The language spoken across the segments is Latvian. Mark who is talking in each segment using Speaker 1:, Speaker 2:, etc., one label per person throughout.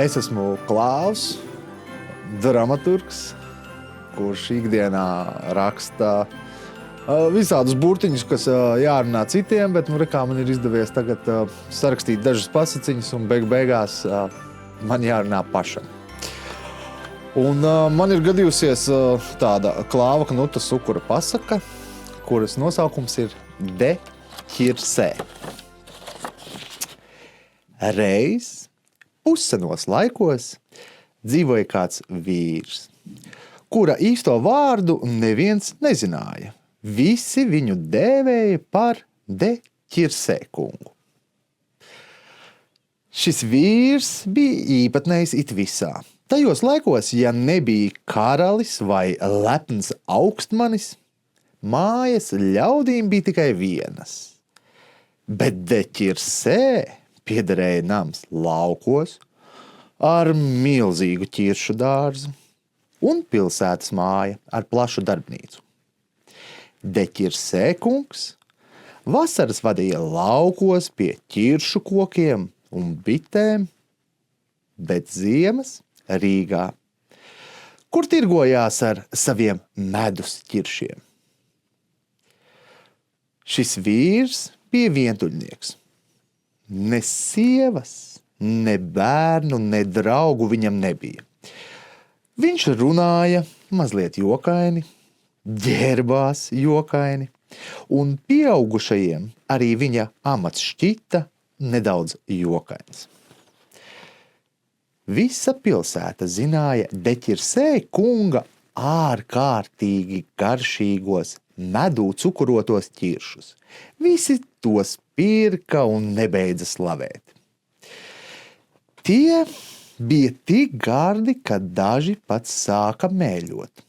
Speaker 1: Es esmu Klaus, dramaturgs, kurš ikdienā raksta visādus burtiņus, kas jārunā citiem, bet kā man ir izdevies tagad sarakstīt dažas pasaciņas un beigās man jārunā pašam. Un man ir gadījusies tāda Klāva Knuta Sukura pasaka, kuras nosaukums ir De Ķirsē. Reiz pussenos laikos dzīvoja kāds vīrs, kura īsto vārdu neviens nezināja. Visi viņu dēvēja par De Ķirsē kungu. Šis vīrs bija īpatnējs it visā. Tajos laikos, ja nebija karalis vai lepns augstmanis, mājas ļaudīm bija tikai vienas. Bet De Ķirsē piederēja nams laukos ar milzīgu ķiršu dārzu un pilsētas māja ar plašu darbnīcu. De Ķirsē kungs vasaras vadīja laukos pie ķiršu kokiem un bitēm, bet ziemas Rīgā, kur tirgojās ar saviem medus ķiršiem. Šis vīrs bija vientuļnieks. Ne sievas, ne bērnu, ne draugu viņam nebija. Viņš runāja mazliet jokaini, ģērbās jokaini, un pieaugušajiem arī viņa amats šķita nedaudz jokains. Visa pilsēta zināja De Ķirsē kunga ārkārtīgi garšīgos medū cukurotos ķiršus. Visi tos pirka un nebeidza slavēt. Tie bija tik gardi, ka daži pat sāka mēļot.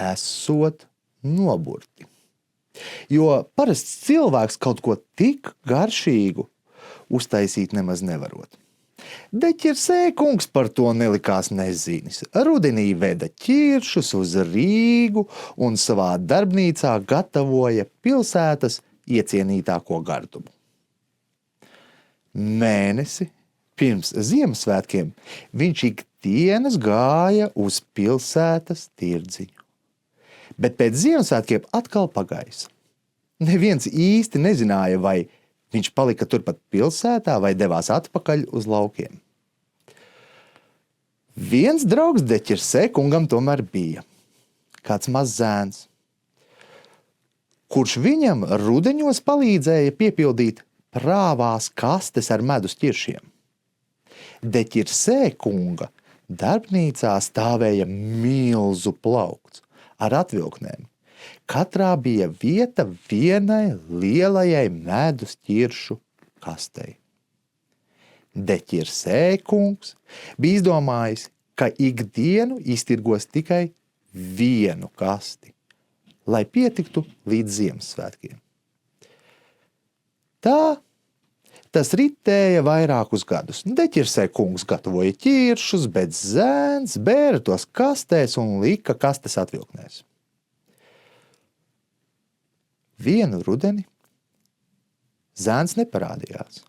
Speaker 1: Esot noburti. Jo parasts cilvēks kaut ko tik garšīgu uztaisīt nemaz nevarot. De Ķirsē kungs par to nelikās nezinis. Rudenī veda ķiršus uz Rīgu un savā darbnīcā gatavoja pilsētas iecienītāko gardumu. Mēnesi pirms Ziemassvētkiem viņš ikdienas gāja uz pilsētas tirdziņu. Bet pēc Ziemassvētkiem atkal pagaisa. Neviens īsti nezināja, vai viņš palika turpat pilsētā vai devās atpakaļ uz laukiem. Viens draugs De Ķirsē kungam tomēr bija. Kāds mazs zēns, kurš viņam rudeņos palīdzēja piepildīt prāvās kastes ar medus ķiršiem. De Ķirsē kunga darbnīcā stāvēja milzu plaukts ar atvilknēm. Katrā bija vieta vienai lielajai medus ķiršu kastei. De Ķirsē kungs bija izdomājis, ka ikdienu iztirgos tikai vienu kasti, lai pietiktu līdz Ziemassvētkiem. Tā tas ritēja vairākus gadus. De Ķirsē kungs gatavoja ķiršus, bet zēns bēra tos kastēs un lika kastes atvilknēs. Vienu rudeni zēns neparādījās.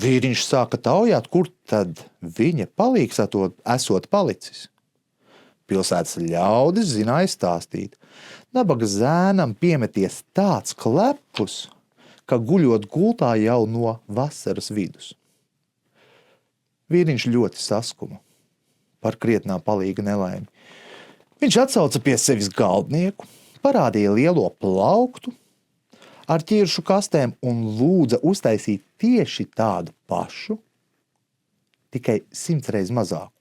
Speaker 1: Vīriņš sāka taujāt, kur tad viņa palīgs esot palicis. Pilsētas ļaudis zināja stāstīt. Nabaga zēnam piemeties tāds klepus, ka guļot gultā jau no vasaras vidus. Vīriņš ļoti saskuma par krietnā palīga nelaimi. Viņš atsauca pie sevis galdnieku, parādīja lielo plauktu ar ķiršu kastēm un lūdza uztaisīt tieši tādu pašu, tikai 100 reizes mazāku.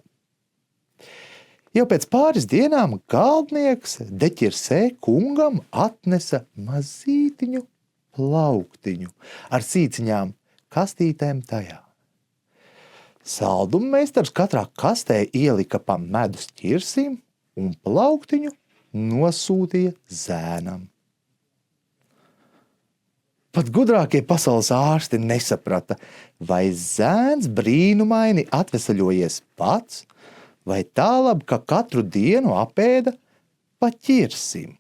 Speaker 1: Jau pēc pāris dienām galdnieks De Ķirsē kungam atnesa mazītiņu plauktiņu ar sīciņām kastītēm tajā. Saldummeistars katrā kastē ielika pa medus ķirsim un plauktiņu nosūtīja zēnam. Pat gudrākie pasaules ārsti nesaprata, vai zēns brīnumaini atvesaļojies pats, vai tālāk, ka katru dienu apēda pa ķirsim.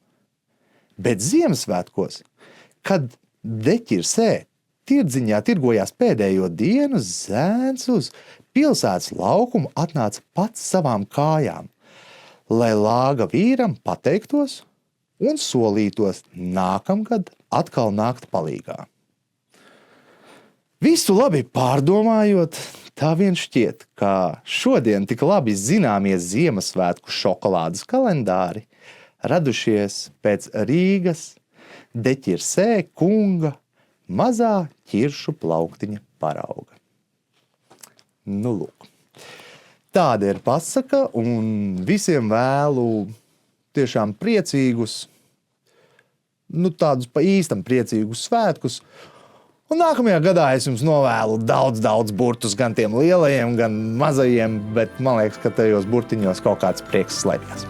Speaker 1: Bet Ziemassvētkos, kad De Ķirsē tirdziņā tirgojās pēdējo dienu, zēns uz pilsētas laukumu atnāca pats savām kājām, lai lāga vīram pateiktos un solītos nākamgad atkal nākt palīgā. Visu labi pārdomājot, tā vien šķiet, ka šodien tik labi zināmie Ziemassvētku šokolādes kalendāri radušies pēc Rīgas Deķirsē kunga mazā ķiršu plauktiņa parauga. Nu, lūk. Tāda ir pasaka, un visiem vēlu tiešām priecīgus, tādus pa īstam priecīgus svētkus. Un nākamajā gadā es jums novēlu daudz burtus, gan tiem lielajiem, gan mazajiem, bet man liekas, ka tajos burtiņos kaut kāds prieks slēpjas.